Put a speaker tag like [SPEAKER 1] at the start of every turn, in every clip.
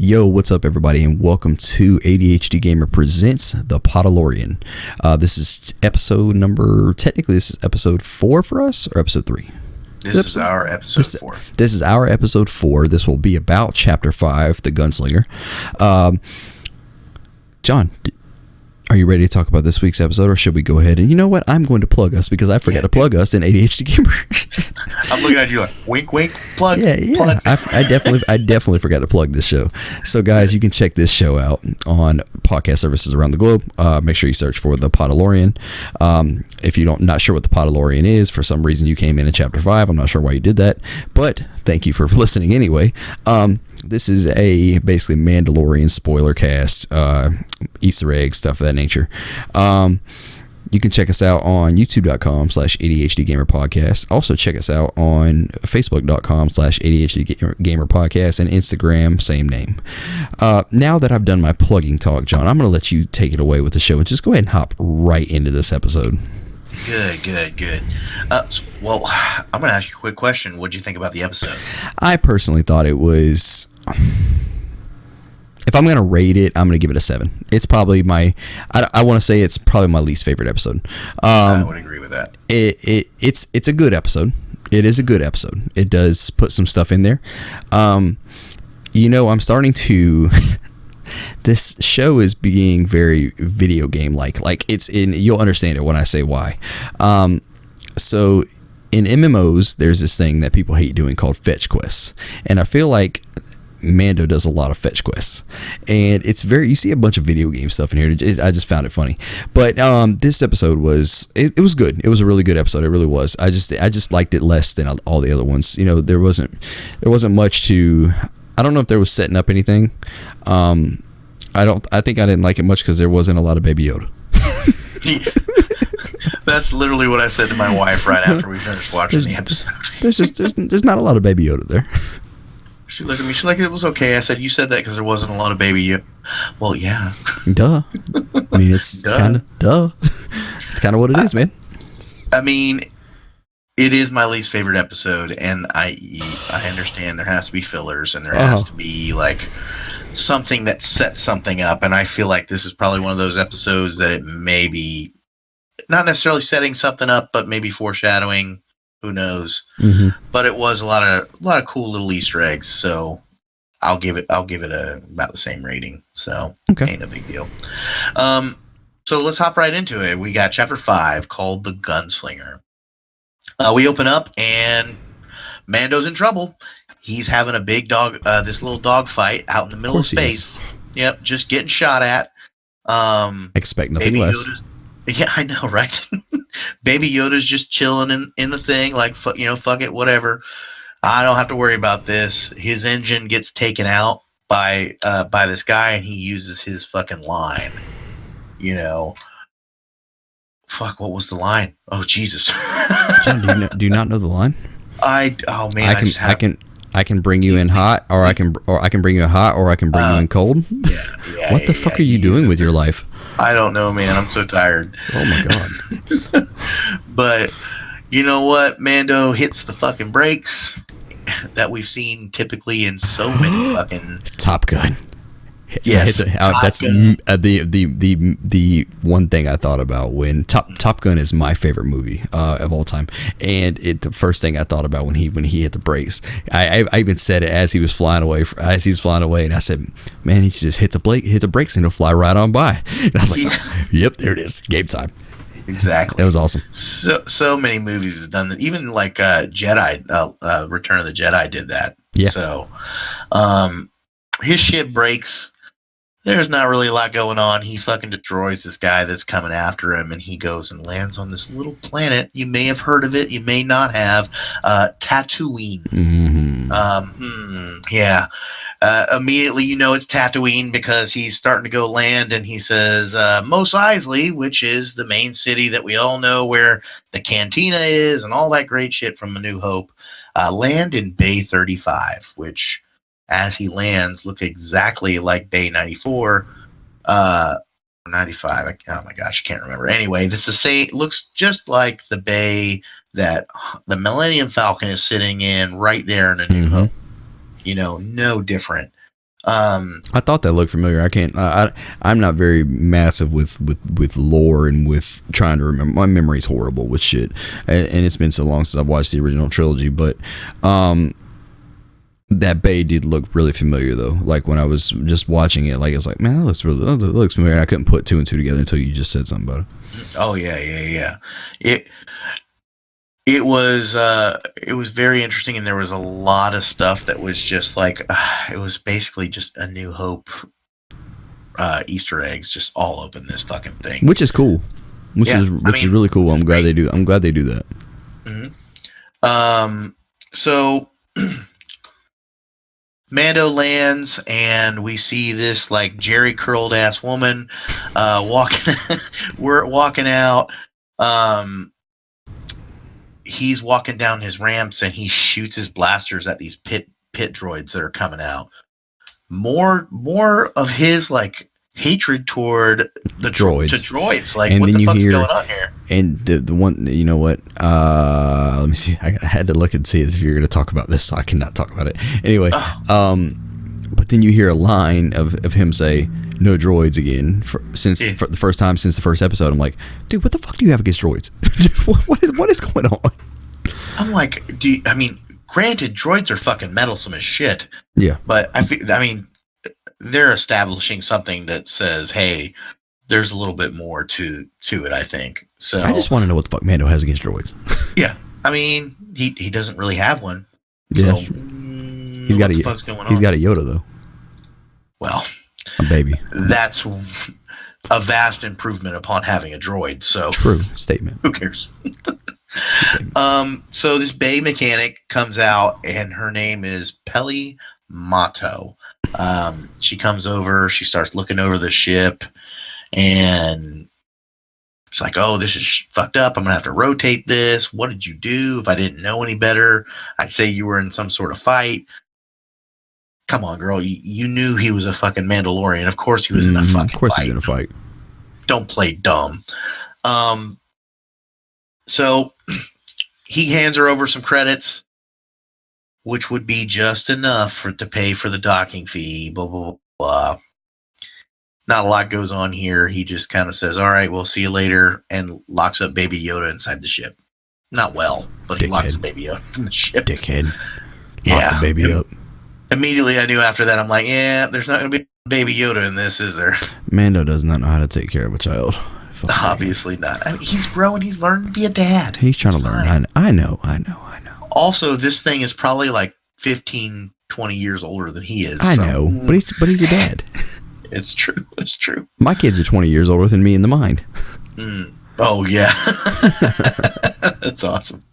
[SPEAKER 1] Yo, what's up, everybody, and welcome to ADHD Gamer Presents the Podalorian. This is technically this is episode 4 for us, or episode 3?
[SPEAKER 2] This is our episode 4.
[SPEAKER 1] This is our episode 4. This will be about Chapter 5, the Gunslinger. John, are you ready to talk about this week's episode, or should we go ahead and, you know what, I'm going to plug us because I forgot to plug us in ADHD Gamer.
[SPEAKER 2] I'm looking at you like, wink, wink, plug.
[SPEAKER 1] Yeah.
[SPEAKER 2] Plug.
[SPEAKER 1] I definitely forgot to plug this show. So, guys, you can check this show out on podcast services around the globe. Make sure you search for the Podalorian. If you not sure what the Podalorian is, for some reason you came in Chapter 5. I'm not sure why you did that, but thank you for listening anyway. This is a basically Mandalorian spoiler cast, Easter egg, stuff of that nature. You can check us out on youtube.com/ADHD Gamer Podcast. Also check us out on facebook.com/ADHD Gamer Podcast and Instagram, same name. Now that I've done my plugging talk, John, I'm going to let you take it away with the show and just go ahead and hop right into this episode.
[SPEAKER 2] Good. Well, I'm going to ask you a quick question. What did you think about the episode?
[SPEAKER 1] I personally thought it was... If I'm going to rate it, I'm going to give it a 7. It's probably I want to say it's probably my least favorite episode.
[SPEAKER 2] I would agree with that.
[SPEAKER 1] It's a good episode. It is a good episode. It does put some stuff in there. I'm starting to... This show is being very video game like it's in, you'll understand it when I say why. So in MMOs, there's this thing that people hate doing called fetch quests. And I feel like Mando does a lot of fetch quests, and it's you see a bunch of video game stuff in here. I just found it funny, but this episode was it was good. It was a really good episode. It really was. I just liked it less than all the other ones. There wasn't much to. I don't know if there was setting up anything. I think I didn't like it much because there wasn't a lot of Baby Yoda.
[SPEAKER 2] That's literally what I said to my wife right after we finished watching the episode.
[SPEAKER 1] there's not a lot of Baby Yoda there.
[SPEAKER 2] She looked at me. She's like, "It was okay." I said, "You said that because there wasn't a lot of Baby Yoda." Well, yeah.
[SPEAKER 1] Duh. I mean, it's kind of duh. It's kind of what it is, man.
[SPEAKER 2] I mean, it is my least favorite episode, and I understand there has to be fillers, and there has to be like something that sets something up, and I feel like this is probably one of those episodes that it may be not necessarily setting something up, but maybe foreshadowing. Who knows? Mm-hmm. But it was a lot of cool little Easter eggs, so I'll give it about the same rating. So Ain't a big deal. So let's hop right into it. We got Chapter 5 called the Gunslinger. We open up and Mando's in trouble. He's having a big this little dog fight out in the middle of space. Yep, just getting shot at.
[SPEAKER 1] Expect nothing less.
[SPEAKER 2] Yeah, I know, right? Baby Yoda's just chilling in the thing, like, fuck it, whatever. I don't have to worry about this. His engine gets taken out by this guy, and he uses his fucking line. Fuck, what was the line? Oh, Jesus.
[SPEAKER 1] John, do you not know the line?
[SPEAKER 2] I
[SPEAKER 1] can bring you in hot, or I can bring you hot, or I can bring you in cold.
[SPEAKER 2] Yeah.
[SPEAKER 1] What the fuck are you doing with your life?
[SPEAKER 2] I don't know, man. I'm so tired.
[SPEAKER 1] Oh my god.
[SPEAKER 2] But you know what? Mando hits the fucking brakes that we've seen typically in so many fucking
[SPEAKER 1] Top Gun.
[SPEAKER 2] Yes,
[SPEAKER 1] that's the one thing I thought about when Top Gun is my favorite movie of all time, and the first thing I thought about when he hit the brakes, I even said it as he's flying away, and I said, man, he just hit the brakes and he'll fly right on by. And I was like, yep, there it is, game time.
[SPEAKER 2] Exactly.
[SPEAKER 1] That was awesome.
[SPEAKER 2] So many movies have done that. Even like Jedi, Return of the Jedi did that.
[SPEAKER 1] Yeah.
[SPEAKER 2] So, his ship breaks. There's not really a lot going on. He fucking destroys this guy that's coming after him, and he goes and lands on this little planet. You may have heard of it. You may not have. Tatooine.
[SPEAKER 1] Mm-hmm.
[SPEAKER 2] Yeah. Immediately, it's Tatooine because he's starting to go land, and he says, Mos Eisley, which is the main city that we all know where the cantina is and all that great shit from A New Hope, land in Bay 35, which... as he lands, look exactly like Bay 94, 95. Oh my gosh, I can't remember. Anyway, looks just like the bay that the Millennium Falcon is sitting in right there in A New Hope. No different.
[SPEAKER 1] I thought that looked familiar. I can't. I'm not very massive with lore and with trying to remember. My memory's horrible with shit, and it's been so long since I've watched the original trilogy. But that bay did look really familiar though. Like when I was just watching it, like it's like, man, that looks familiar. And I couldn't put two and two together until you just said something about it.
[SPEAKER 2] Oh yeah. It was very interesting, and there was a lot of stuff that was just like it was basically just a New Hope Easter eggs just all up in this fucking thing,
[SPEAKER 1] which is cool. Which is really cool. I'm glad they do that.
[SPEAKER 2] Mm-hmm. So Mando lands, and we see this like Jerry curled ass woman walking. We're walking out. He's walking down his ramps, and he shoots his blasters at these pit droids that are coming out. More of his like hatred toward the droids. Like, and what the fuck's going on here?
[SPEAKER 1] And the one, you know what? Let me see. I had to look and see if you're going to talk about this, so I cannot talk about it anyway. But then you hear a line of him say, "No droids again." For the first time since the first episode, I'm like, dude, what the fuck do you have against droids? what is going on?
[SPEAKER 2] I'm like, granted, droids are fucking meddlesome as shit.
[SPEAKER 1] Yeah,
[SPEAKER 2] but I mean, they're establishing something that says, hey, there's a little bit more to it. I think so. I
[SPEAKER 1] just want to know what the fuck Mando has against droids.
[SPEAKER 2] Yeah, I mean, he doesn't really have one.
[SPEAKER 1] Yeah,
[SPEAKER 2] so,
[SPEAKER 1] he's got a Yoda though.
[SPEAKER 2] Well,
[SPEAKER 1] a baby.
[SPEAKER 2] That's a vast improvement upon having a droid. So
[SPEAKER 1] true statement.
[SPEAKER 2] Who cares? So this bay mechanic comes out, and her name is Peli Motto. She comes over. She starts looking over the ship, and it's like, "Oh, this is fucked up. I'm gonna have to rotate this. What did you do? If I didn't know any better, I'd say you were in some sort of fight." Come on, girl. You knew he was a fucking Mandalorian. Of course he was in a fucking fight.
[SPEAKER 1] Of course he's in a fight.
[SPEAKER 2] Don't play dumb. So he hands her over some credits, which would be just enough to pay for the docking fee, blah, blah, blah. Not a lot goes on here. He just kind of says, all right, we'll see you later, and locks up Baby Yoda inside the ship. Not well, but he locks Baby Yoda in the ship.
[SPEAKER 1] Dickhead. Lock the baby up.
[SPEAKER 2] Immediately I knew after that, I'm like, yeah, there's not going to be Baby Yoda in this, is there?
[SPEAKER 1] Mando does not know how to take care of a child.
[SPEAKER 2] Obviously not. I mean, he's growing. He's learning to be a dad.
[SPEAKER 1] He's trying to learn. I know.
[SPEAKER 2] Also, this thing is probably like 15, 20 years older than he is.
[SPEAKER 1] I know, but he's a dad.
[SPEAKER 2] It's true. It's true.
[SPEAKER 1] My kids are 20 years older than me in the mind.
[SPEAKER 2] Oh, yeah. That's awesome.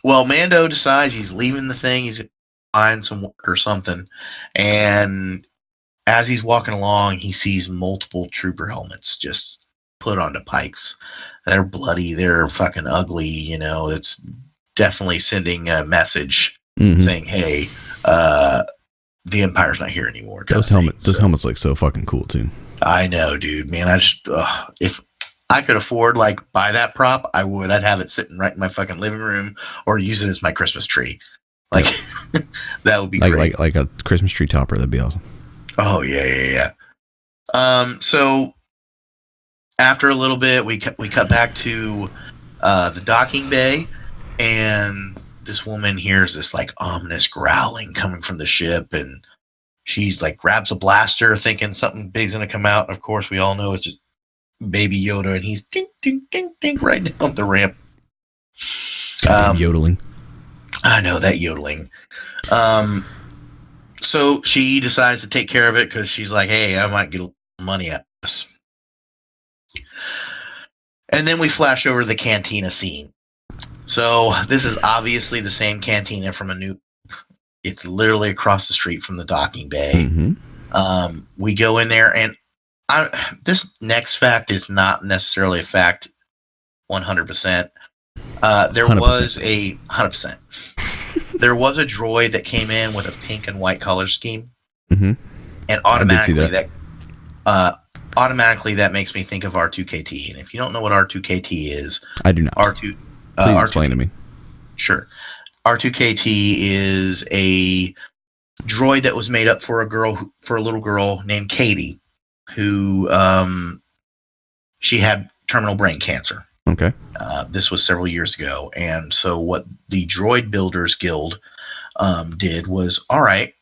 [SPEAKER 2] Well, Mando decides he's leaving the thing. He's going to find some work or something. And as he's walking along, he sees multiple trooper helmets just put onto Pikes. They're bloody. They're fucking ugly. You know, it's definitely sending a message saying, hey, the Empire's not here anymore.
[SPEAKER 1] Those helmets look so fucking cool too.
[SPEAKER 2] I know, dude, man. I just, if I could afford, like, buy that prop, I would. I'd have it sitting right in my fucking living room or use it as my Christmas tree. Like, that would be great.
[SPEAKER 1] Like a Christmas tree topper. That'd be awesome.
[SPEAKER 2] Oh, yeah. So after a little bit, we cut back to the docking bay, and this woman hears this, like, ominous growling coming from the ship, and she's, like, grabs a blaster thinking something big's going to come out. Of course, we all know it's just Baby Yoda, and he's ding, ding, ding, ding right down the ramp.
[SPEAKER 1] Yodeling.
[SPEAKER 2] I know, that yodeling. So she decides to take care of it because she's like, hey, I might get a little money out of this. And then we flash over to the cantina scene. So this is obviously the same cantina from A New. It's literally across the street from the docking bay. Mm-hmm. We go in there, and this next fact is not necessarily a fact 100%. There 100%. Was a 100%. There was a droid that came in with a pink and white color scheme, and automatically that makes me think of R2KT. And if you don't know what R2KT is,
[SPEAKER 1] I do not.
[SPEAKER 2] Please
[SPEAKER 1] explain to me.
[SPEAKER 2] Sure. R2KT is a droid that was made up for a little girl named Katie, who she had terminal brain cancer.
[SPEAKER 1] Okay.
[SPEAKER 2] This was several years ago, and so what the Droid Builders Guild did was, all right,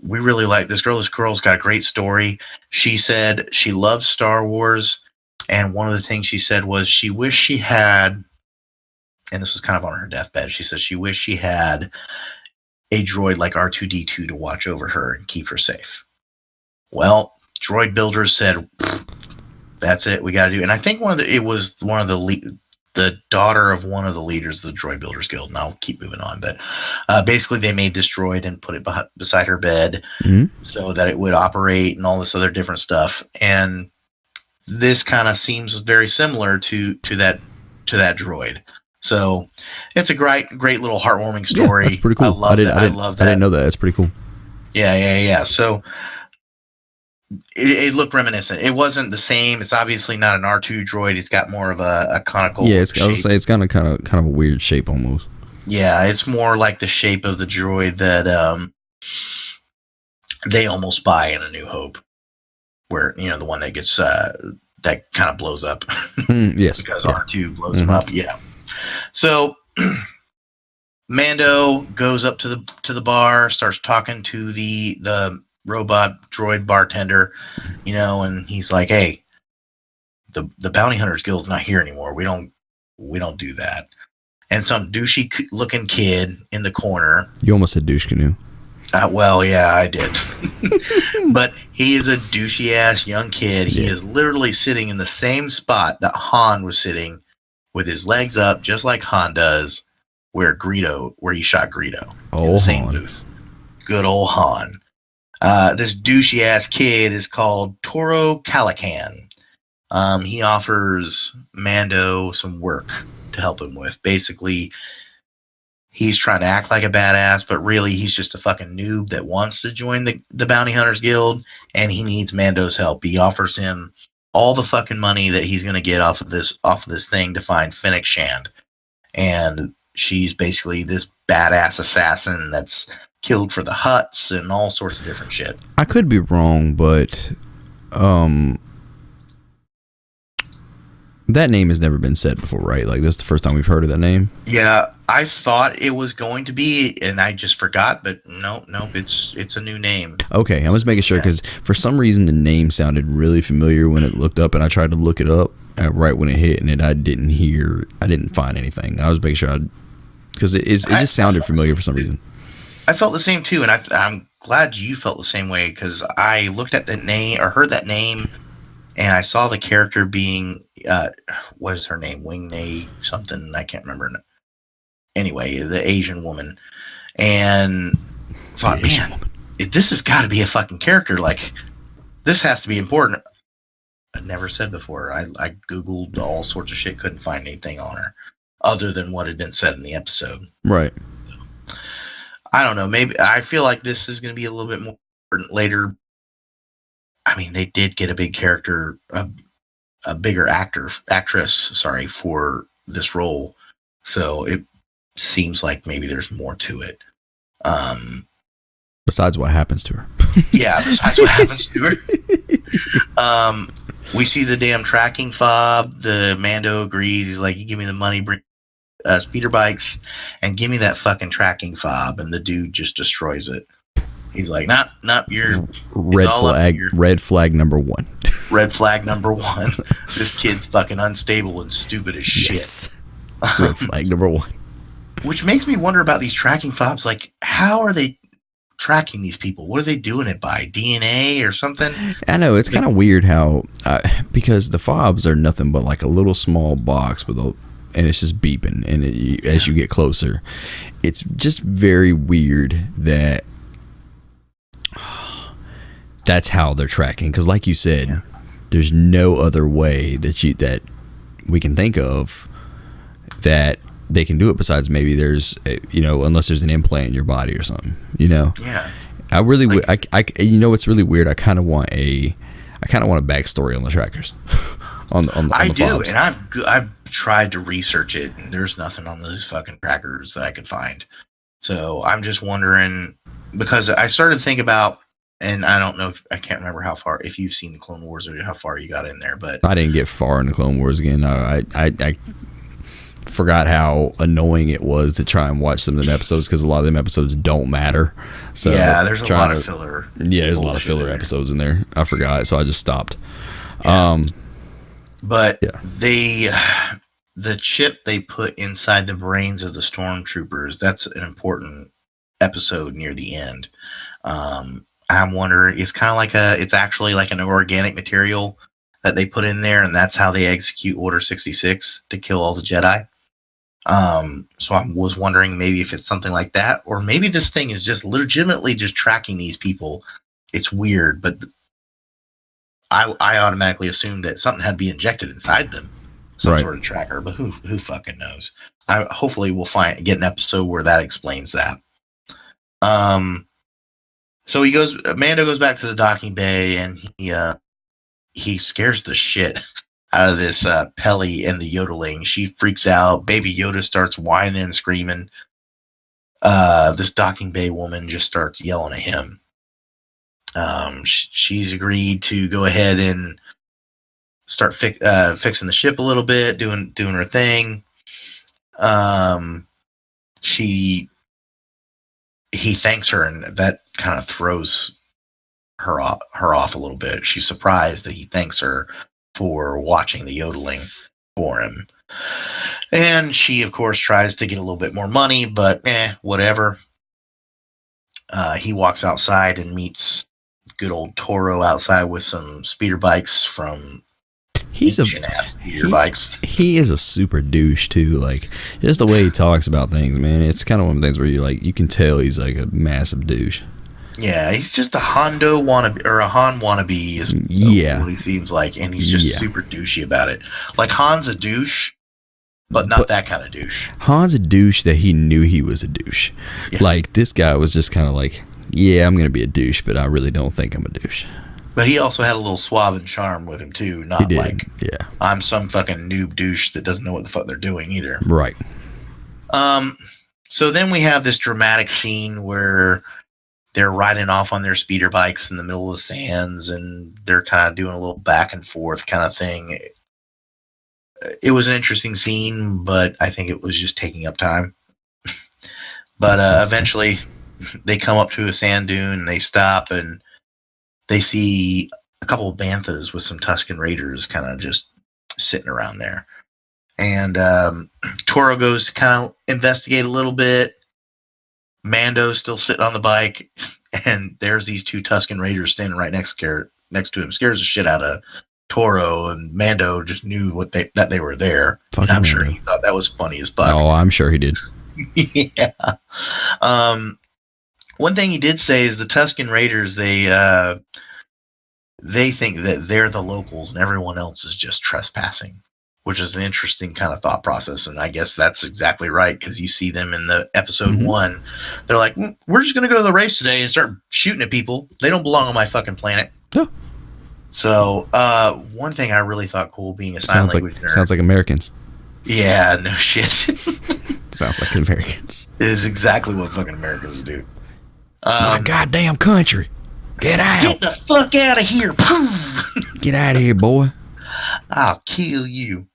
[SPEAKER 2] we really like this girl. This girl's got a great story. She said she loves Star Wars, and one of the things she said was she wished she had, and this was kind of on her deathbed, she said she wished she had a droid like R2-D2 to watch over her and keep her safe. Well, Droid Builders said, that's it, we got to do. And I think it was the daughter of one of the leaders of the Droid Builders Guild, and I'll keep moving on. But basically, they made this droid and put it beside her bed so that it would operate and all this other different stuff. And this kind of seems very similar to that droid. So it's a great little heartwarming story.
[SPEAKER 1] Yeah, that's pretty cool.
[SPEAKER 2] I love that. I love that.
[SPEAKER 1] I didn't know that. That's pretty cool.
[SPEAKER 2] Yeah. So it looked reminiscent. It wasn't the same. It's obviously not an R2 droid. It's got more of a conical shape.
[SPEAKER 1] I would say it's kind of a weird shape almost.
[SPEAKER 2] Yeah, it's more like the shape of the droid that they almost buy in A New Hope, where the one that gets that kind of blows up.
[SPEAKER 1] Yes,
[SPEAKER 2] because R2 blows him up. Yeah. So Mando goes up to the bar, starts talking to the robot droid bartender, and he's like, hey, the bounty hunters guild's not here anymore. We don't do that. And some douchey looking kid in the corner.
[SPEAKER 1] You almost said douche canoe.
[SPEAKER 2] Well, yeah, I did. But he is a douchey ass young kid. He is literally sitting in the same spot that Han was sitting, with his legs up, just like Han does, where he shot Greedo. In the same booth. Good old Han. This douchey ass kid is called Toro Calican. He offers Mando some work to help him with. Basically, he's trying to act like a badass, but really he's just a fucking noob that wants to join the Bounty Hunters Guild, and he needs Mando's help. He offers him all the fucking money that he's going to get off of this thing to find Fennec Shand. And she's basically this badass assassin that's killed for the Hutts and all sorts of different shit.
[SPEAKER 1] I could be wrong, but that name has never been said before, right? Like, that's the first time we've heard of that name.
[SPEAKER 2] Yeah, I thought it was going to be, and I just forgot. But no, it's a new name. Okay,
[SPEAKER 1] I was making sure because for some reason the name sounded really familiar when it looked up, and I tried to look it up right when it hit, and I didn't find anything. And I was making sure because it just sounded familiar for some reason.
[SPEAKER 2] I felt the same too, and I'm glad you felt the same way, because I looked at that name or heard that name, and I saw the character being what is her name? Wing-Nay something. I can't remember. Anyway, the Asian woman, and thought, man, this has got to be a fucking character. Like, this has to be important. I never said before. I Googled all sorts of shit, couldn't find anything on her other than what had been said in the episode.
[SPEAKER 1] Right.
[SPEAKER 2] I don't know. Maybe I feel like this is going to be a little bit more important later. I mean, they did get a big character, a bigger actress, for this role. So it seems like maybe there's more to it.
[SPEAKER 1] Besides what happens to her.
[SPEAKER 2] Yeah, besides what happens to her. We see the damn tracking fob. The Mando agrees. He's like, you give me the money, bring speeder bikes, and give me that fucking tracking fob. And the dude just destroys it. He's like, nah, you're
[SPEAKER 1] red flag number 1.
[SPEAKER 2] Red flag number 1. This kid's fucking unstable and stupid as shit.
[SPEAKER 1] Red flag number 1.
[SPEAKER 2] Which makes me wonder about these tracking fobs. Like, how are they tracking these people? What are they doing it by? DNA or something?
[SPEAKER 1] I know, it's kind of weird how because the fobs are nothing but like a little small box and it's just beeping, and as you get closer, it's just very weird that that's how they're tracking. Because like you said, there's no other way that we can think of that they can do it besides maybe there's unless there's an implant in your body or something.
[SPEAKER 2] Yeah.
[SPEAKER 1] I really what's really weird. I kind of want a backstory on the trackers. on the
[SPEAKER 2] I do,
[SPEAKER 1] fobs.
[SPEAKER 2] and I've tried to research it, and there's nothing on those fucking trackers that I could find. So I'm just wondering, because I started to think about, and I don't know if I can't remember how far, if you've seen the Clone Wars or how far you got in there, but
[SPEAKER 1] I didn't get far in the Clone Wars again. I forgot how annoying it was to try and watch some of them episodes because a lot of them episodes don't matter. So
[SPEAKER 2] yeah, there's a lot of filler.
[SPEAKER 1] Yeah, there's a lot of filler episodes in there. I forgot, so I just stopped.
[SPEAKER 2] Yeah. But the chip they put inside the brains of the stormtroopers, that's an important episode near the end. I'm wondering, it's kind of like it's actually like an organic material that they put in there, and that's how they execute Order 66 to kill all the Jedi. So I was wondering maybe if it's something like that, or maybe this thing is just legitimately just tracking these people. It's weird, but I automatically assumed that something had to be injected inside them, some sort of tracker, but who fucking knows? Hopefully we'll get an episode where that explains that. So Mando goes back to the docking bay, and he scares the shit out of this Pelly and the yodeling. She freaks out. Baby Yoda starts whining and screaming. This docking bay woman just starts yelling at him. She's agreed to go ahead and start fixing the ship a little bit, doing her thing. He thanks her, and that kind of throws her off a little bit. She's surprised that he thanks her for watching the yodeling for him. And she, of course, tries to get a little bit more money, but whatever. He walks outside and meets good old Toro outside with some speeder bikes from bikes.
[SPEAKER 1] He is a super douche too. Like, just the way he talks about things, man. It's kind of one of the things where you can tell he's like a massive douche.
[SPEAKER 2] Yeah, he's just a Hondo wannabe, or a Han wannabe is what he seems like, and he's just super douchey about it. Like, Han's a douche, but not that kind of douche.
[SPEAKER 1] Han's a douche that he knew he was a douche. Yeah. Like, this guy was just kind of like, yeah, I'm going to be a douche, but I really don't think I'm a douche.
[SPEAKER 2] But he also had a little suave and charm with him, too. Not like, I'm some fucking noob douche that doesn't know what the fuck they're doing either.
[SPEAKER 1] Right.
[SPEAKER 2] So then we have this dramatic scene where they're riding off on their speeder bikes in the middle of the sands, and they're kind of doing a little back and forth kind of thing. It was an interesting scene, but I think it was just taking up time. But eventually they come up to a sand dune, and they stop, and they see a couple of banthas with some Tusken Raiders kind of just sitting around there. And Toro goes to kind of investigate a little bit. Mando's still sitting on the bike, and there's these two Tusken Raiders standing right next to him. Scares the shit out of Toro, and Mando just knew that they were there. And I'm sure he thought that was funny as fuck.
[SPEAKER 1] Oh, I'm sure he did.
[SPEAKER 2] Yeah. One thing he did say is the Tusken Raiders, they think that they're the locals and everyone else is just trespassing, which is an interesting kind of thought process. And I guess that's exactly right, because you see them in the episode 1. They're like, we're just going to go to the race today and start shooting at people. They don't belong on my fucking planet.
[SPEAKER 1] Oh.
[SPEAKER 2] So one thing I really thought cool, being a sign language nerd.
[SPEAKER 1] Sounds like Americans.
[SPEAKER 2] Yeah, no shit.
[SPEAKER 1] Sounds like Americans.
[SPEAKER 2] It is exactly what fucking Americans do.
[SPEAKER 1] My goddamn country. Get out.
[SPEAKER 2] Get the fuck out of here.
[SPEAKER 1] Get out of here, boy.
[SPEAKER 2] I'll kill you.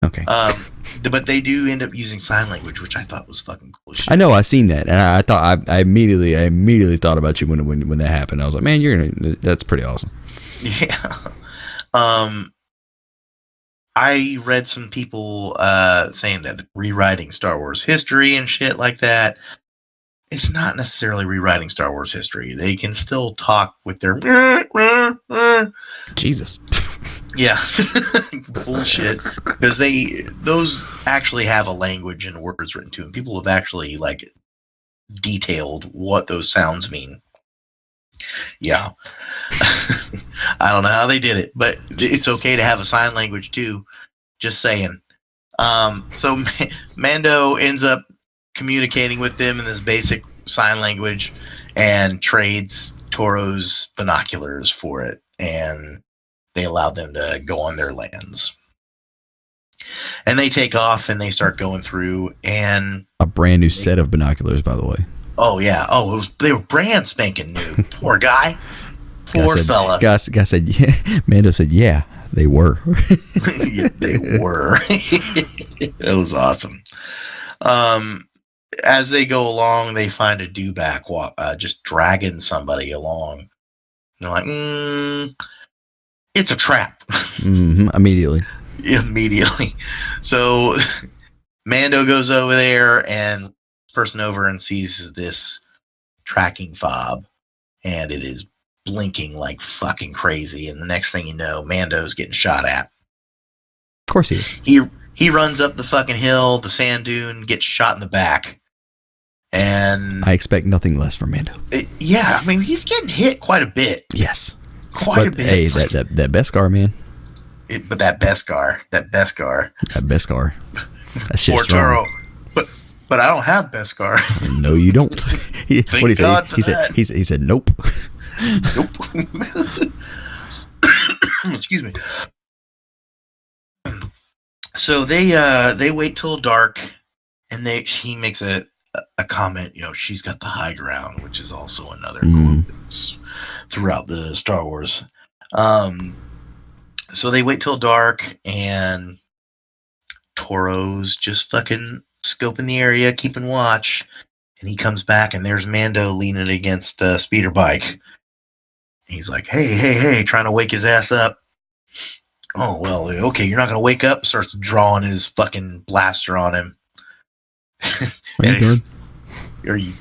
[SPEAKER 1] Okay.
[SPEAKER 2] But they do end up using sign language, which I thought was fucking cool shit.
[SPEAKER 1] I know, I seen that, and I thought I immediately thought about you when that happened. I was like, man, that's pretty awesome.
[SPEAKER 2] Yeah. I read some people saying that rewriting Star Wars history and shit like that, it's not necessarily rewriting Star Wars history. They can still talk with their
[SPEAKER 1] Jesus.
[SPEAKER 2] Yeah. Bullshit. Because those actually have a language and words written to them. People have actually like detailed what those sounds mean. Yeah. I don't know how they did it, but it's okay to have a sign language too. Just saying. So Mando ends up communicating with them in this basic sign language and trades Toro's binoculars for it, and they allow them to go on their lands. And they take off and they start going through, and
[SPEAKER 1] a brand new set of binoculars, by the way.
[SPEAKER 2] Oh yeah. Oh, they were brand spanking new. Poor guy. Poor fella.
[SPEAKER 1] Guy said, yeah. Mando said, yeah, they were.
[SPEAKER 2] Yeah, they were. It was awesome. As they go along, they find a dewback just dragging somebody along. And they're like, it's a trap.
[SPEAKER 1] Immediately.
[SPEAKER 2] Immediately. So Mando goes over there and person over and sees this tracking fob, and it is blinking like fucking crazy. And the next thing you know, Mando's getting shot at.
[SPEAKER 1] Of course he is.
[SPEAKER 2] He runs up the fucking hill, the sand dune, gets shot in the back. And
[SPEAKER 1] I expect nothing less from Mando.
[SPEAKER 2] Yeah, I mean, he's getting hit quite a bit.
[SPEAKER 1] Yes.
[SPEAKER 2] Quite a bit.
[SPEAKER 1] Hey, that Beskar, man.
[SPEAKER 2] But that Beskar.
[SPEAKER 1] That shit's strong.
[SPEAKER 2] But I don't have Beskar.
[SPEAKER 1] No, you don't.
[SPEAKER 2] Thank God for that.
[SPEAKER 1] He said, nope.
[SPEAKER 2] Nope. Excuse me. So they wait till dark, and she makes a comment. You know, she's got the high ground, which is also another quote throughout the Star Wars. So they wait till dark, and Toro's just fucking scoping the area, keeping watch, and he comes back, and there's Mando leaning against a speeder bike. He's like, hey, trying to wake his ass up. Oh, well, okay, you're not going to wake up. Starts drawing his fucking blaster on him.
[SPEAKER 1] Are you done?
[SPEAKER 2] Are you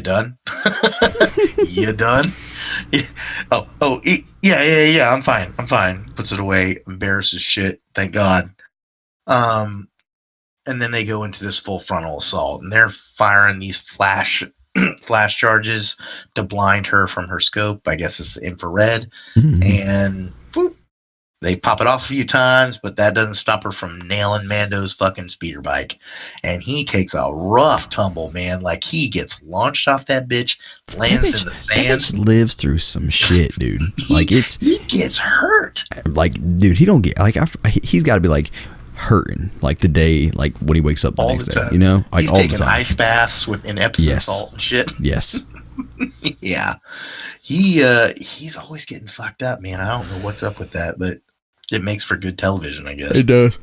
[SPEAKER 2] done? You done? Yeah, I'm fine. Puts it away, embarrassed as shit, thank God. And then they go into this full frontal assault, and they're firing these flash charges to blind her from her scope. I guess it's infrared. And whoop, they pop it off a few times, but that doesn't stop her from nailing Mando's fucking speeder bike. And he takes a rough tumble, man. Like, he gets launched off that bitch, lands in the sand.
[SPEAKER 1] That bitch lives through some shit, dude. Like,
[SPEAKER 2] he gets hurt.
[SPEAKER 1] Like, dude, he don't get, like, he's got to be, like, hurting, like, the day, like, when he wakes up the next day, you know? Like,
[SPEAKER 2] he's
[SPEAKER 1] all
[SPEAKER 2] taking
[SPEAKER 1] the time.
[SPEAKER 2] ice baths in Epsom salt and shit.
[SPEAKER 1] Yes.
[SPEAKER 2] Yeah. He's always getting fucked up, man. I don't know what's up with that, but it makes for good television, I guess.
[SPEAKER 1] It does.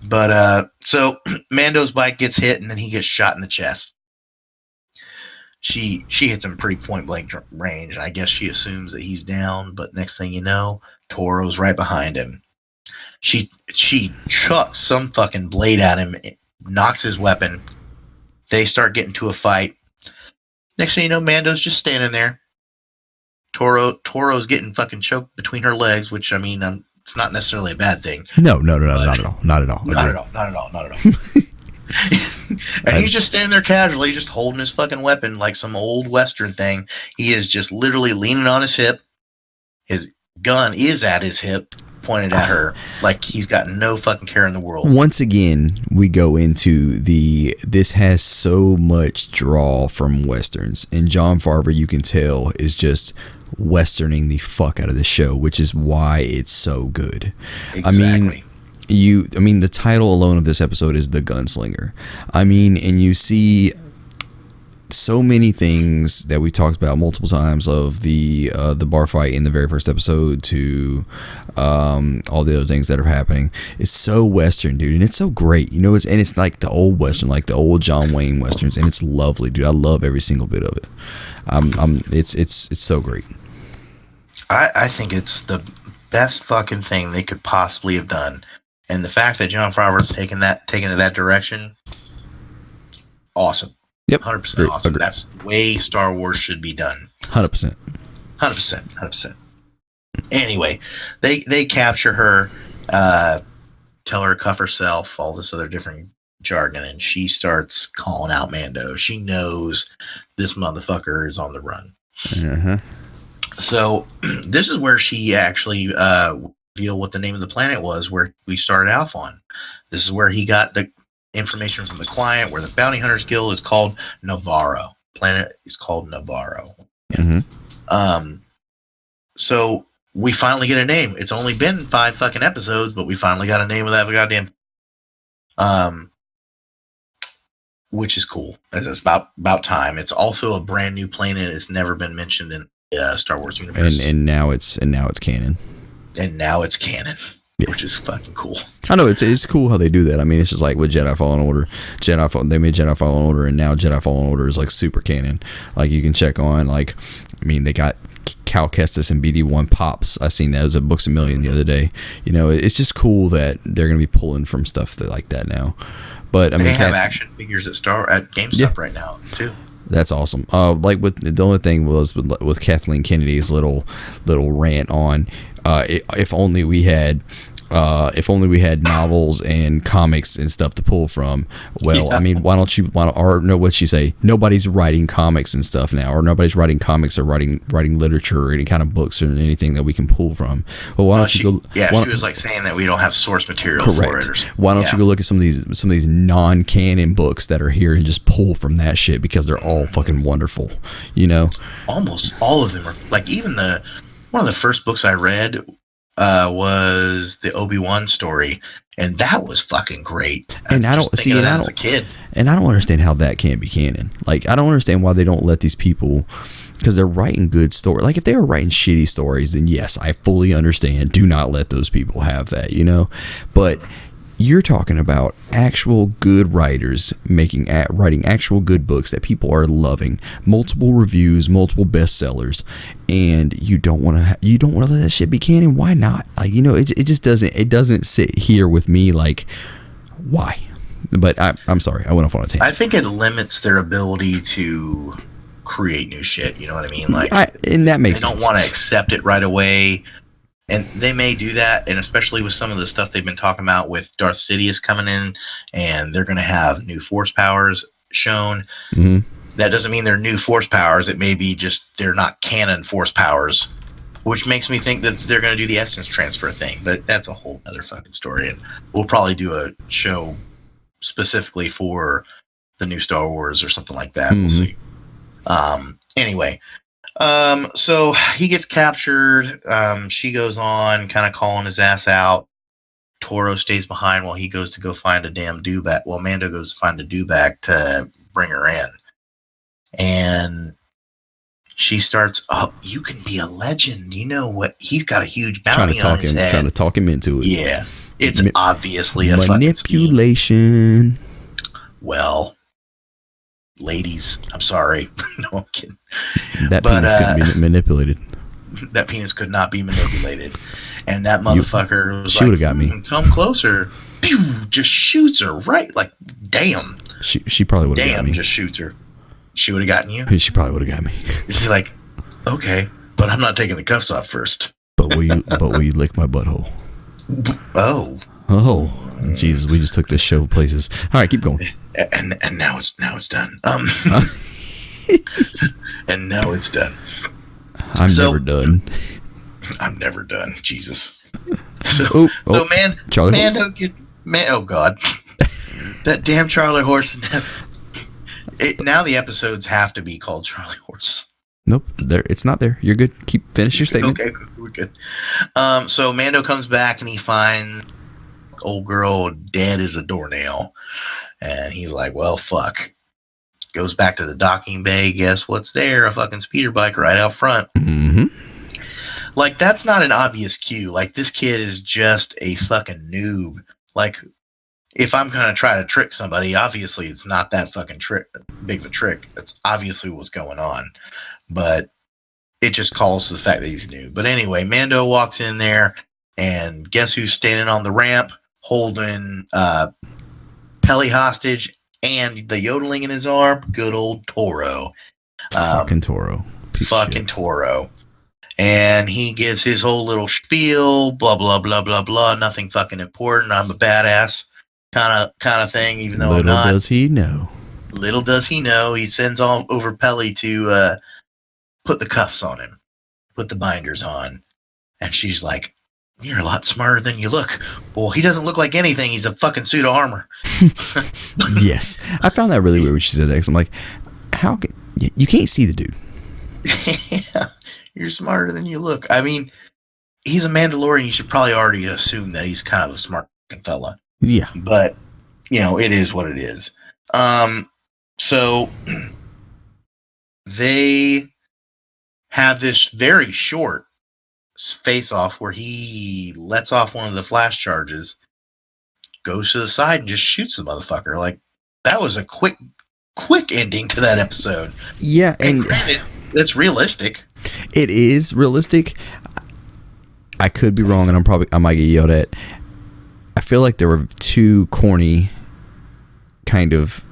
[SPEAKER 2] But so Mando's bike gets hit, and then he gets shot in the chest. She hits him pretty point blank range, and I guess she assumes that he's down. But next thing you know, Toro's right behind him. She chucks some fucking blade at him, knocks his weapon. They start getting to a fight. Next thing you know, Mando's just standing there. Toro's getting fucking choked between her legs, which, I mean, it's not necessarily a bad thing.
[SPEAKER 1] No, not at all.
[SPEAKER 2] Not at all. And he's just standing there casually, just holding his fucking weapon like some old Western thing. He is just literally leaning on his hip. His gun is at his hip, pointed at her, like he's got no fucking care in the world.
[SPEAKER 1] Once again, we go into this has so much draw from Westerns, and Jon Favreau, you can tell, is just Westerning the fuck out of the show, which is why it's so good.
[SPEAKER 2] Exactly.
[SPEAKER 1] I mean, the title alone of this episode is The Gunslinger. I mean, and you see so many things that we talked about multiple times, of the bar fight in the very first episode to all the other things that are happening. It's so Western, dude, and it's so great, you know. It's like the old Western, like the old John Wayne Westerns, and it's lovely, dude. I love every single bit of it. It's so great.
[SPEAKER 2] I think it's the best fucking thing they could possibly have done, and the fact that Jon Favreau's taken it that direction, awesome.
[SPEAKER 1] Yep,
[SPEAKER 2] 100% awesome. Agreed. That's the way Star Wars should be done. 100%. Anyway, they capture her, tell her to cuff herself, all this other different jargon, and she starts calling out Mando. She knows this motherfucker is on the run.
[SPEAKER 1] Uh-huh.
[SPEAKER 2] So this is where she actually revealed what the name of the planet was, where we started off on. This is where he got the information from the client, where the Bounty Hunters Guild is called Navarro. Planet is called Navarro.
[SPEAKER 1] Mm-hmm.
[SPEAKER 2] So we finally get a name. It's only been 5 fucking episodes, but we finally got a name of that goddamn. which is cool. It's about time. It's also a brand new planet. It's never been mentioned in the Star Wars universe,
[SPEAKER 1] and now it's canon.
[SPEAKER 2] And now it's canon,
[SPEAKER 1] yeah.
[SPEAKER 2] Which is fucking cool.
[SPEAKER 1] I know it's cool how they do that. I mean, it's just like with Jedi Fallen Order. They made Jedi Fallen Order, and now Jedi Fallen Order is like super canon. Like you can check on like, I mean, they got Cal Kestis and BD1 pops. I seen that as a Books a Million the other day. You know, it's just cool that they're gonna be pulling from stuff like that now. But I mean,
[SPEAKER 2] they have action figures at GameStop right now too.
[SPEAKER 1] That's awesome. Like with the only thing was with Kathleen Kennedy's little rant on if only we had novels and comics and stuff to pull from. Well, yeah. I mean, what'd she say? Nobody's writing comics and stuff now, or nobody's writing comics or writing literature or any kind of books or anything that we can pull from. Well, why don't you go?
[SPEAKER 2] Yeah, she was like saying that we don't have source material for it.
[SPEAKER 1] Why don't you go look at some of these non-canon books that are here and just pull from that shit, because they're all fucking wonderful. You know,
[SPEAKER 2] almost all of them are like, even one of the first books I read was the Obi-Wan story, and that was fucking great.
[SPEAKER 1] And I don't see it as a kid, and I don't understand how that can't be canon. Like, I don't understand why they don't let these people, because they're writing good stories. Like, if they were writing shitty stories, then yes, I fully understand. Do not let those people have that, you know. But you're talking about actual good writers writing actual good books that people are loving, multiple reviews, multiple bestsellers, and you don't want to let that shit be canon. Why not? Like, you know, it just doesn't sit here with me. Like, why? But I'm sorry, I went off on a tangent.
[SPEAKER 2] I think it limits their ability to create new shit. You know what I mean? Like,
[SPEAKER 1] and that makes sense.
[SPEAKER 2] They don't want to accept it right away. And they may do that, and especially with some of the stuff they've been talking about with Darth Sidious coming in, and they're going to have new force powers shown. Mm-hmm. That doesn't mean they're new force powers. It may be just they're not canon force powers, which makes me think that they're going to do the essence transfer thing. But that's a whole other fucking story, and we'll probably do a show specifically for the new Star Wars or something like that. Mm-hmm. We'll see. Anyway. So he gets captured. She goes on kind of calling his ass out. Toro stays behind while he goes to go find a damn dewback. Well, Mando goes to find a dewback to bring her in. And she starts, "Oh, you can be a legend. You know what? He's got a huge bounty on his head."
[SPEAKER 1] Trying to talk him into it.
[SPEAKER 2] Yeah. It's obviously a
[SPEAKER 1] manipulation.
[SPEAKER 2] Fucking scheme. Well, ladies, I'm sorry. No, I'm kidding.
[SPEAKER 1] That penis couldn't be manipulated.
[SPEAKER 2] That penis could not be manipulated. And that motherfucker was
[SPEAKER 1] she would have got me.
[SPEAKER 2] Come closer. Pew, just shoots her right. Like, damn.
[SPEAKER 1] She probably would have got me.
[SPEAKER 2] Damn, just shoots her. She would have gotten you?
[SPEAKER 1] She probably would have got me.
[SPEAKER 2] She's like, okay, but I'm not taking the cuffs off first.
[SPEAKER 1] But will you lick my butthole?
[SPEAKER 2] Oh,
[SPEAKER 1] Jesus, we just took this show places. All right, keep going.
[SPEAKER 2] And now it's done. And now it's done.
[SPEAKER 1] I'm never done.
[SPEAKER 2] I'm never done. Jesus.
[SPEAKER 1] So Charlie
[SPEAKER 2] Mando oh God, that damn Charlie Horse. Now the episodes have to be called Charlie Horse.
[SPEAKER 1] Nope, it's not there. You're good. Finish your statement.
[SPEAKER 2] Okay, we're good. So Mando comes back and he finds old girl dead as a doornail, and he's like, "Well, fuck." Goes back to the docking bay. Guess what's there? A fucking speeder bike right out front.
[SPEAKER 1] Mm-hmm.
[SPEAKER 2] Like, that's not an obvious cue. Like, this kid is just a fucking noob. Like, if I'm gonna try to trick somebody, obviously it's not that fucking big of a trick. That's obviously what's going on. But it just calls to the fact that he's new. But anyway, Mando walks in there, and guess who's standing on the ramp holding Peli hostage and the yodeling in his arm? Good old Toro.
[SPEAKER 1] Fucking Toro.
[SPEAKER 2] Fucking Toro. And he gives his whole little spiel, blah, blah, blah, blah, blah. Nothing fucking important. I'm a badass kind of thing, even though I'm not.
[SPEAKER 1] Little does he know.
[SPEAKER 2] Little does he know. He sends all over Peli to put the cuffs on him, put the binders on. And she's like, "You're a lot smarter than you look." Well, he doesn't look like anything. He's a fucking suit of armor.
[SPEAKER 1] Yes. I found that really weird when she said that. I'm like, how can you can't see the dude?
[SPEAKER 2] Yeah, you're smarter than you look. I mean, he's a Mandalorian. You should probably already assume that he's kind of a smart fella.
[SPEAKER 1] Yeah.
[SPEAKER 2] But, it is what it is. So they have this very short face-off where he lets off one of the flash charges, goes to the side, and just shoots the motherfucker. Like, that was a quick ending to that episode.
[SPEAKER 1] Yeah,
[SPEAKER 2] and granted, that's realistic.
[SPEAKER 1] It is realistic. I could be wrong, and I might get yelled at. I feel like there were two corny kind of,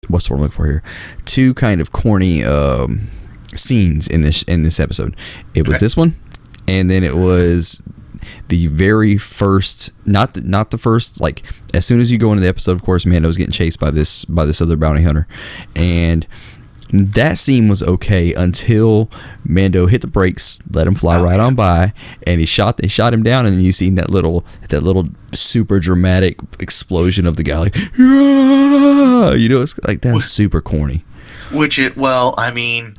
[SPEAKER 1] what's the word I'm looking for here? Two kind of corny scenes in this episode. It was this one, and then it was the very first, not the first, like, as soon as you go into the episode, of course, Mando's getting chased by this other bounty hunter, and that scene was okay until Mando hit the brakes, let him fly right on by, and they shot him down, and you seen that little super dramatic explosion of the guy, like, you know, it's like, that's super corny.
[SPEAKER 2] I mean,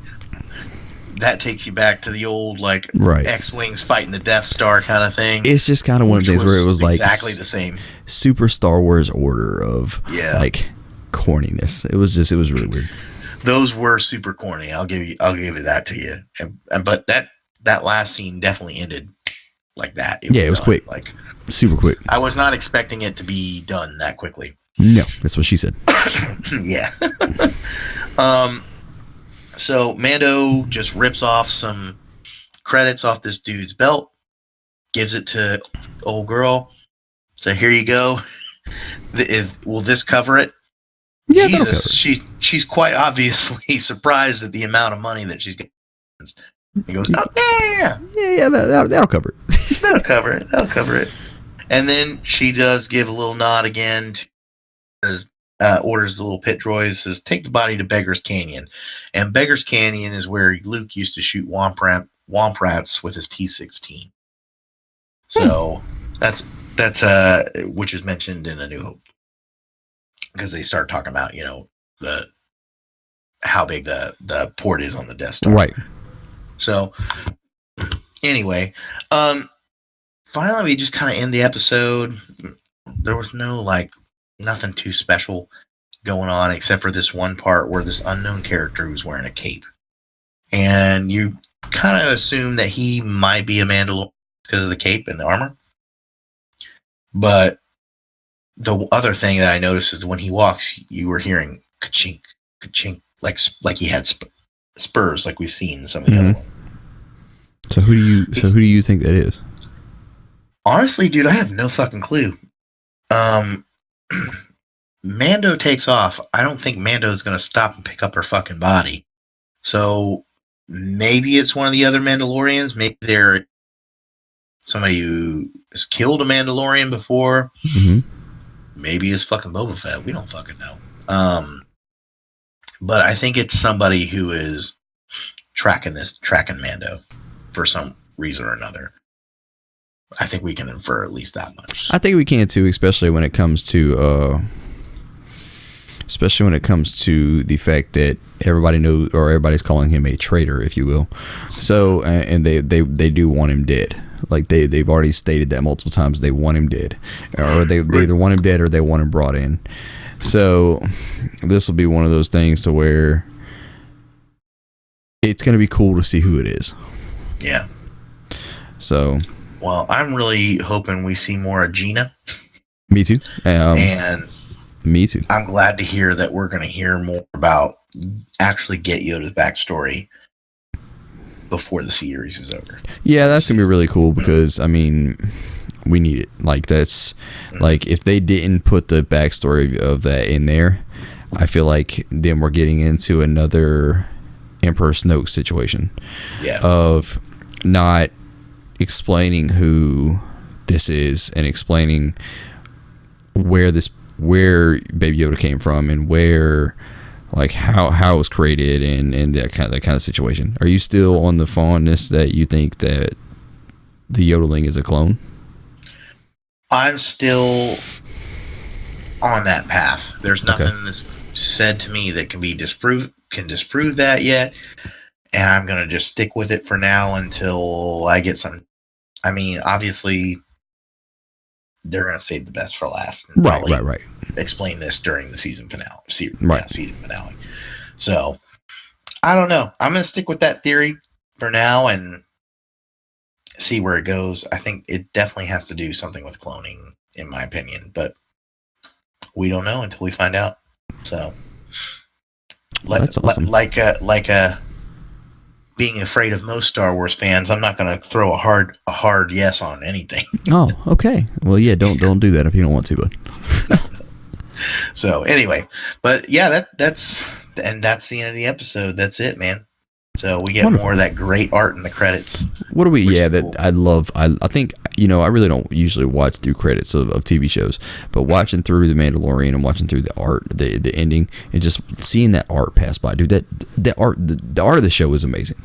[SPEAKER 2] that takes you back to the old, like, X-Wings fighting the Death Star kind of thing.
[SPEAKER 1] It's just kind of one of the things where it was like
[SPEAKER 2] exactly the same
[SPEAKER 1] super Star Wars order of like corniness. It was really weird.
[SPEAKER 2] Those were super corny. I'll give you that to you. But that last scene definitely ended like that.
[SPEAKER 1] It was quick, like super quick.
[SPEAKER 2] I was not expecting it to be done that quickly.
[SPEAKER 1] No, that's what she said.
[SPEAKER 2] Yeah. So Mando just rips off some credits off this dude's belt, gives it to old girl. So here you go. Will this cover it?
[SPEAKER 1] Yeah,
[SPEAKER 2] Jesus, she's quite obviously surprised at the amount of money that she's getting. He goes, oh,
[SPEAKER 1] yeah, that'll cover it.
[SPEAKER 2] That'll cover it. And then she does give a little nod again. Orders the little pit droids, says, take the body to Beggar's Canyon. And Beggar's Canyon is where Luke used to shoot womp rats with his T-16. So that's which is mentioned in A New Hope. Because they start talking about, you know, how big the port is on the Death Star.
[SPEAKER 1] Right.
[SPEAKER 2] So anyway, finally we just kind of end the episode. There was nothing too special going on except for this one part where this unknown character was wearing a cape. And you kind of assume that he might be a Mandalorian because of the cape and the armor. But the other thing that I noticed is when he walks, you were hearing ka-chink, ka-chink, like he had spurs, like we've seen some of the other ones.
[SPEAKER 1] So who do you think that is?
[SPEAKER 2] Honestly, dude, I have no fucking clue. Mando takes off. I don't think Mando is going to stop and pick up her fucking body. So maybe it's one of the other Mandalorians. Maybe they're somebody who has killed a Mandalorian before.
[SPEAKER 1] Mm-hmm.
[SPEAKER 2] Maybe it's fucking Boba Fett. We don't fucking know. But I think it's somebody who is tracking Mando for some reason or another. I think we can infer at least that much.
[SPEAKER 1] I think we can too, especially when it comes to the fact that everybody knows, or everybody's calling him a traitor, if you will. So, and they do want him dead. Like they've already stated that multiple times. They want him dead, or they either want him dead or they want him brought in. So this will be one of those things to where it's going to be cool to see who it is.
[SPEAKER 2] Yeah.
[SPEAKER 1] So.
[SPEAKER 2] Well, I'm really hoping we see more of Gina.
[SPEAKER 1] Me too.
[SPEAKER 2] And
[SPEAKER 1] me too.
[SPEAKER 2] I'm glad to hear that we're going to hear more about actually get Yoda's backstory before the series is over.
[SPEAKER 1] Yeah, that's going to be really cool because, I mean, we need it. Like, that's, like, if they didn't put the backstory of that in there, I feel like then we're getting into another Emperor Snoke situation.
[SPEAKER 2] Yeah.
[SPEAKER 1] Of not explaining who this is and explaining where Baby Yoda came from and where, like, how it was created and that kind of situation. Are you still on the fondness that you think that the Yodeling is a clone?
[SPEAKER 2] I'm still on that path. There's nothing that's said to me that can disprove that yet, and I'm gonna just stick with it for now until I get some. I mean, obviously, they're gonna save the best for last. And
[SPEAKER 1] Right.
[SPEAKER 2] Explain this during the season finale. Season finale. So I don't know. I'm gonna stick with that theory for now and see where it goes. I think it definitely has to do something with cloning, in my opinion, but we don't know until we find out. So,
[SPEAKER 1] That's awesome.
[SPEAKER 2] Being afraid of most Star Wars fans, I'm not going to throw a hard yes on anything.
[SPEAKER 1] Oh, okay. Well, yeah, don't do that if you don't want to, bud.
[SPEAKER 2] No. So anyway, but yeah, that's the end of the episode. That's it, man. So we get
[SPEAKER 1] Wonderful.
[SPEAKER 2] more of that great art in the credits.
[SPEAKER 1] What do we? Yeah, that
[SPEAKER 2] cool.
[SPEAKER 1] I love. I think I really don't usually watch through credits of TV shows, but watching through the Mandalorian and watching through the art, the ending, and just seeing that art pass by, dude. The art of the show is amazing.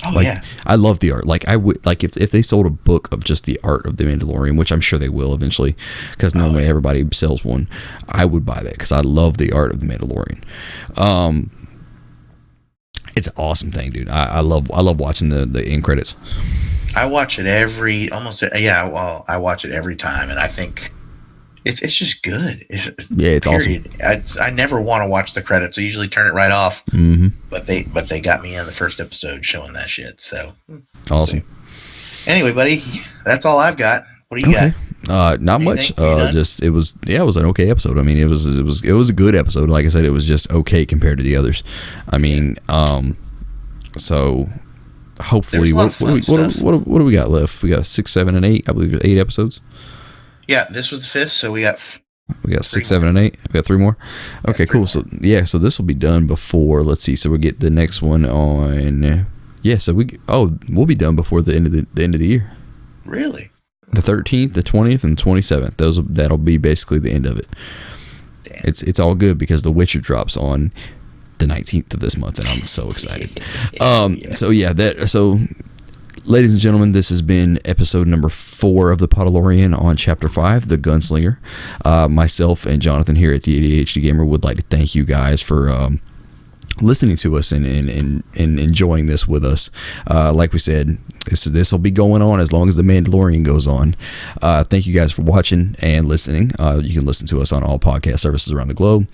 [SPEAKER 2] Oh yeah,
[SPEAKER 1] I love the art. Like I would if they sold a book of just the art of the Mandalorian, which I'm sure they will eventually, because normally everybody sells one. I would buy that because I love the art of the Mandalorian. It's an awesome thing, dude. I love watching the end credits.
[SPEAKER 2] I watch it I watch it every time, and I think it's just good.
[SPEAKER 1] It's awesome.
[SPEAKER 2] I never want to watch the credits. I usually turn it right off.
[SPEAKER 1] Mm-hmm.
[SPEAKER 2] But they got me in the first episode showing that shit. So
[SPEAKER 1] awesome.
[SPEAKER 2] Anyway, buddy, that's all I've got. What do you got?
[SPEAKER 1] Not much. It was an okay episode. I mean, it was a good episode. Like I said, it was just okay compared to the others. I mean, so hopefully, what do we got left? We got 6, 7, and 8. I believe there's 8 episodes.
[SPEAKER 2] Yeah, this was the 5th, so we got
[SPEAKER 1] 6, 7, and 8. We got 3 more. Okay, cool. More. So this will be done before. Let's see. So we get the next one on. Yeah. So we'll be done before the end of the year.
[SPEAKER 2] Really?
[SPEAKER 1] The 13th, the 20th, and 27th. That'll be basically the end of it. Damn. It's all good because The Witcher drops on the 19th of this month, and I'm so excited. So ladies and gentlemen, this has been episode number 4 of the Podalorian on Chapter 5, The Gunslinger. Myself and Jonathan here at the ADHD Gamer would like to thank you guys for listening to us and enjoying this with us. Like we said, this will be going on as long as The Mandalorian goes on. Thank you guys for watching and listening. You can listen to us on all podcast services around the globe.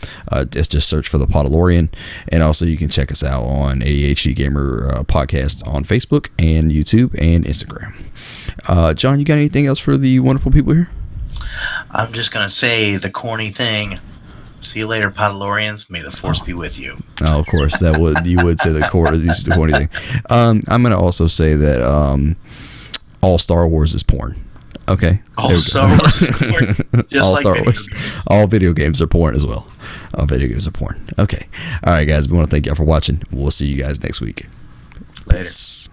[SPEAKER 1] Just search for the Podalorian, and also you can check us out on ADHD Gamer podcast on Facebook and YouTube and Instagram. John, you got anything else for the wonderful people here?
[SPEAKER 2] I'm just gonna say the corny thing. See you later, Podalorians. May the Force be with you.
[SPEAKER 1] Oh, of course, you would say the corny thing. I'm going to also say that all Star Wars is porn. Okay.
[SPEAKER 2] All Star Wars is porn.
[SPEAKER 1] All Star Wars. All video games are porn as well. All video games are porn. Okay. All right, guys. We want to thank y'all for watching. We'll see you guys next week.
[SPEAKER 2] Later.
[SPEAKER 1] Peace.